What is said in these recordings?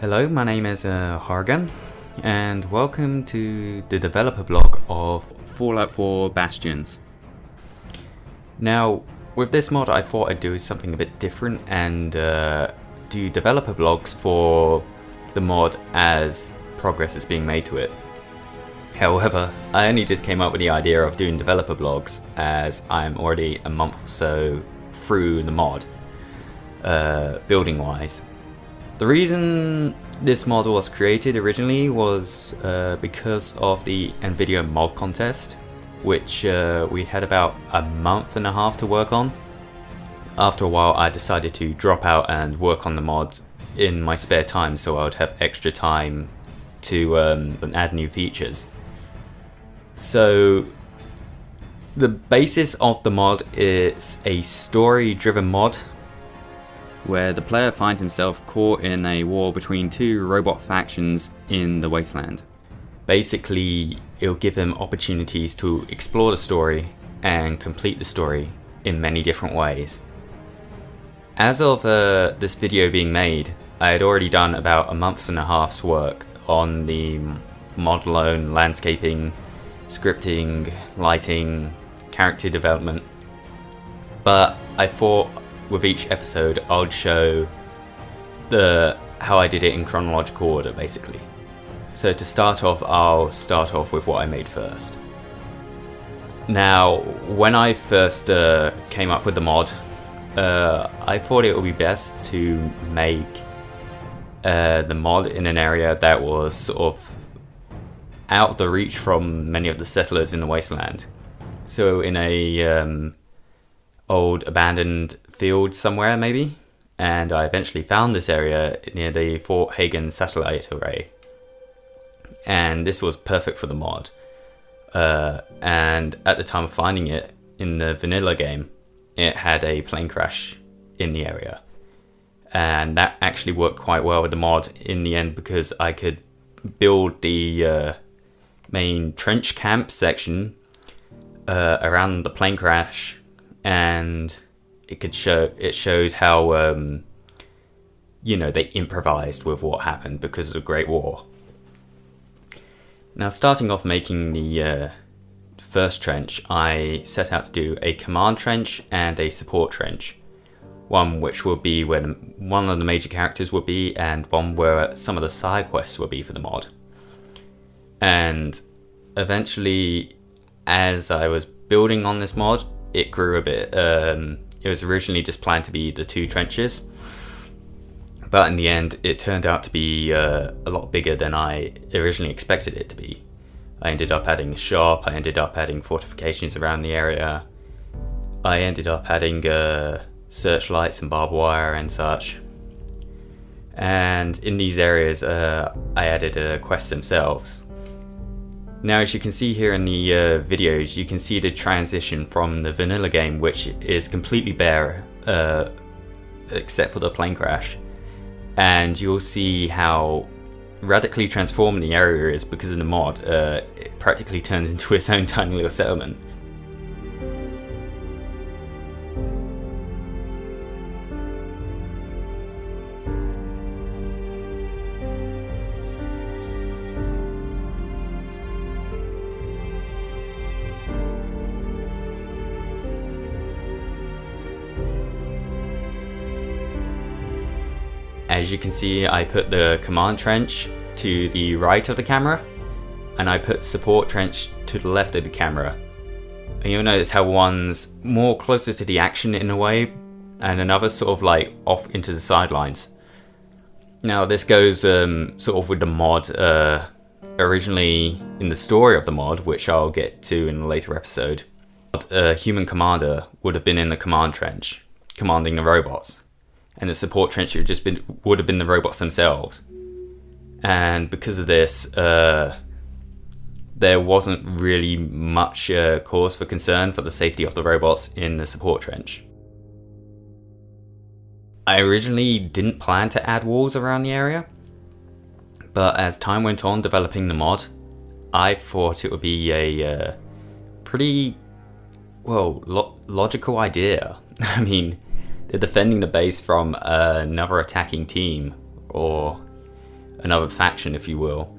Hello, my name is Hargan, and welcome to the developer blog of Fallout 4 Bastions. Now, with this mod I thought I'd do something a bit different and do developer blogs for the mod as progress is being made to it. However, I only just came up with the idea of doing developer blogs as I'm already a month or so through the mod, building wise. The reason this mod was created originally was because of the NVIDIA mod contest, which we had about a month and a half to work on. After a while I decided to drop out and work on the mod in my spare time so I would have extra time to add new features. So the basis of the mod is a story-driven mod where the player finds himself caught in a war between two robot factions in the wasteland. Basically, it'll give him opportunities to explore the story and complete the story in many different ways. As of this video being made, I had already done about a month and a half's work on the mod alone, landscaping, scripting, lighting, character development, but I thought with each episode I'll show how I did it in chronological order basically. So to start off, I'll start off with what I made first. Now, when I first came up with the mod, I thought it would be best to make the mod in an area that was sort of out of the reach from many of the settlers in the wasteland. So in a old abandoned field somewhere maybe, and I eventually found this area near the Fort Hagen satellite array, and this was perfect for the mod. And at the time of finding it in the vanilla game, it had a plane crash in the area, and that actually worked quite well with the mod in the end because I could build the main trench camp section around the plane crash, and it showed how you know, they improvised with what happened because of the Great War. Now, starting off making the first trench, I set out to do a command trench and a support trench. One which will be where one of the major characters will be, and one where some of the side quests will be for the mod. And eventually, as I was building on this mod, it grew a bit. It was originally just planned to be the two trenches, but in the end it turned out to be a lot bigger than I originally expected it to be. I ended up adding a shop, I ended up adding fortifications around the area, I ended up adding searchlights and barbed wire and such. And in these areas I added quests themselves. Now, as you can see here in the videos, you can see the transition from the vanilla game, which is completely bare except for the plane crash, and you'll see how radically transformed the area is because of the mod. It practically turns into its own tiny little settlement. As you can see, I put the command trench to the right of the camera, and I put support trench to the left of the camera. And you'll notice how one's more closer to the action in a way, and another sort of like off into the sidelines. Now this goes sort of with the mod originally in the story of the mod, which I'll get to in a later episode. A human commander would have been in the command trench, commanding the robots. And the support trench would have been the robots themselves. And because of this, there wasn't really much cause for concern for the safety of the robots in the support trench. I originally didn't plan to add walls around the area, but as time went on developing the mod, I thought it would be a pretty, well, logical idea. I mean, they're defending the base from another attacking team, or another faction, if you will,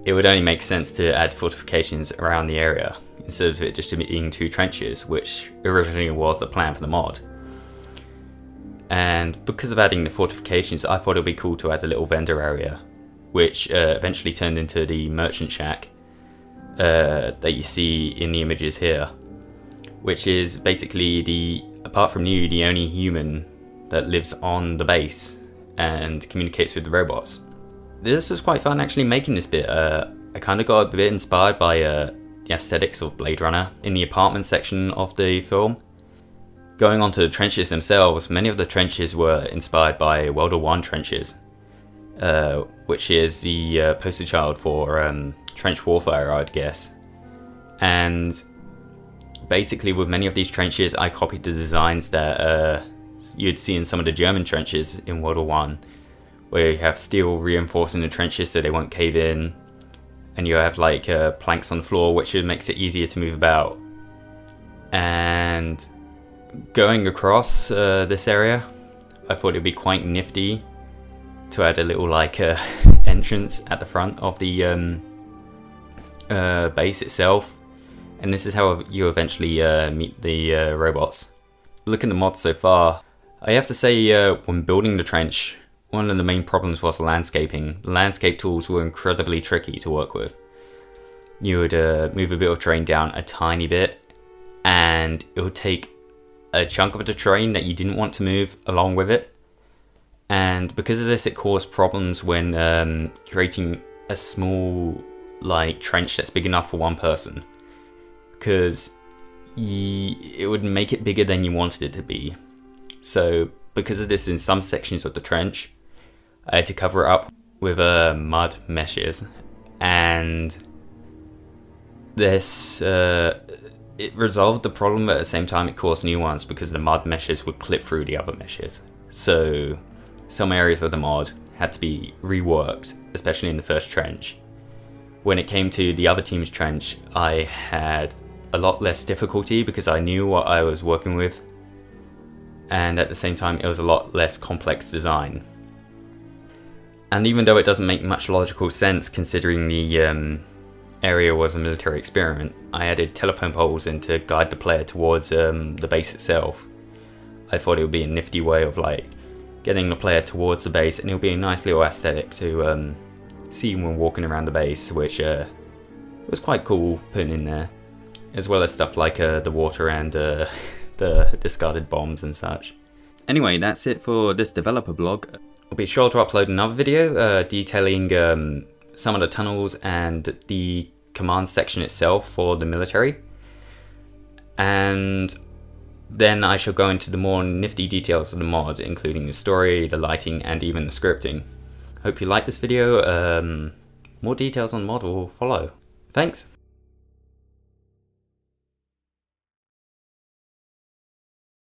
it would only make sense to add fortifications around the area instead of it just being 2 trenches, which originally was the plan for the mod. And because of adding the fortifications, I thought it would be cool to add a little vendor area, which eventually turned into the merchant shack that you see in the images here, which is basically, apart from you, the only human that lives on the base and communicates with the robots. This was quite fun actually making this bit. I kind of got a bit inspired by the aesthetics of Blade Runner in the apartment section of the film. Going on to the trenches themselves, many of the trenches were inspired by World War I trenches, which is the poster child for trench warfare, I'd guess. And basically with many of these trenches I copied the designs that you'd see in some of the German trenches in World War I, where you have steel reinforcing the trenches so they won't cave in, and you have like planks on the floor, which makes it easier to move about. And going across this area, I thought it'd be quite nifty to add a little like entrance at the front of the base itself, and this is how you eventually meet the robots. Look at the mod so far. I have to say, when building the trench, one of the main problems was landscaping. The landscape tools were incredibly tricky to work with. You would move a bit of terrain down a tiny bit, and it would take a chunk of the terrain that you didn't want to move along with it. And because of this, it caused problems when creating a small like trench that's big enough for one person, because it would make it bigger than you wanted it to be. So because of this, in some sections of the trench I had to cover it up with mud meshes, and this it resolved the problem, but at the same time it caused new ones because the mud meshes would clip through the other meshes. So some areas of the mod had to be reworked, especially in the first trench. When it came to the other team's trench, I had a lot less difficulty because I knew what I was working with, and at the same time it was a lot less complex design. And even though it doesn't make much logical sense considering the area was a military experiment, I added telephone poles in to guide the player towards the base itself. I thought it would be a nifty way of like getting the player towards the base, and it would be a nice little aesthetic to see when walking around the base, which was quite cool putting in there, as well as stuff like the water and the discarded bombs and such. Anyway, that's it for this developer blog. I'll be sure to upload another video detailing some of the tunnels and the command section itself for the military, and then I shall go into the more nifty details of the mod, including the story, the lighting, and even the scripting. Hope you like this video. More details on the mod will follow. Thanks!